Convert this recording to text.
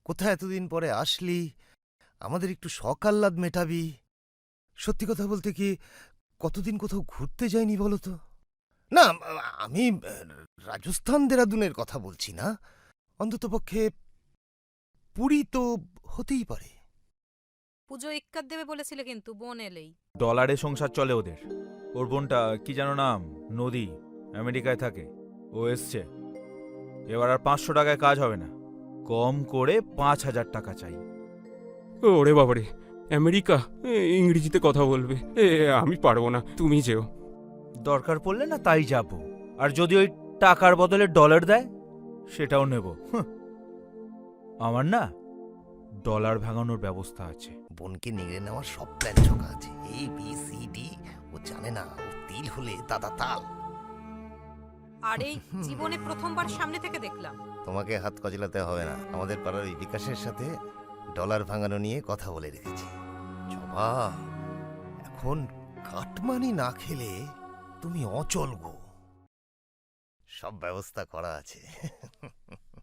কোথায় এতদিন পরে আসলি, আমাদের একটু শখ আহ্লাদ মেটাবি। সত্যি কথা বলতে কি, কতদিন কোথাও ঘুরতে যাইনি বলো তো। না, আমি রাজস্থান দেরাদুনের কথা বলছি না, অন্ততপক্ষে পুরী তো হতেই পারে। পুজো ইক্কাত দেবে বলেছিলে কিন্তু বোন এলেই। ডলারে সংসার চলে ওদের। ওর বোনটা কি যেন নাম, নদী, আমেরিকায় থাকে। ও এসছে। এবার আর 500 টাকায় কাজ হবে না, কম করে 5,000 টাকা চাই। ওরে বাবারে, আমেরিকা! ইংরেজিতে কথা বলবে। আমি পারবো না, তুমি যেও। দরকার পড়লে না তাই যাব। আর যদি ওই টাকার বদলে ডলার দেয়, সেটাও নেব। আমার না ডলার ভাঙানোর ব্যবস্থা আছে। বোনকে নিয়ে নেওয়ার সব প্ল্যান ছকা আছে, ABCD। ও জানে না, ও তিল হলে দাদা তাল। আর এই জীবনে প্রথমবার সামনে থেকে দেখলাম। তোমাকে হাত কচলাতে হবে না, আমাদের পাড়ার ওই বিকাশের সাথে ডলার ভাঙানো নিয়ে কথা বলে রেখেছি। জবা, এখন কাটমানি না খেলে তুমি অচল গো। সব ব্যবস্থা করা আছে।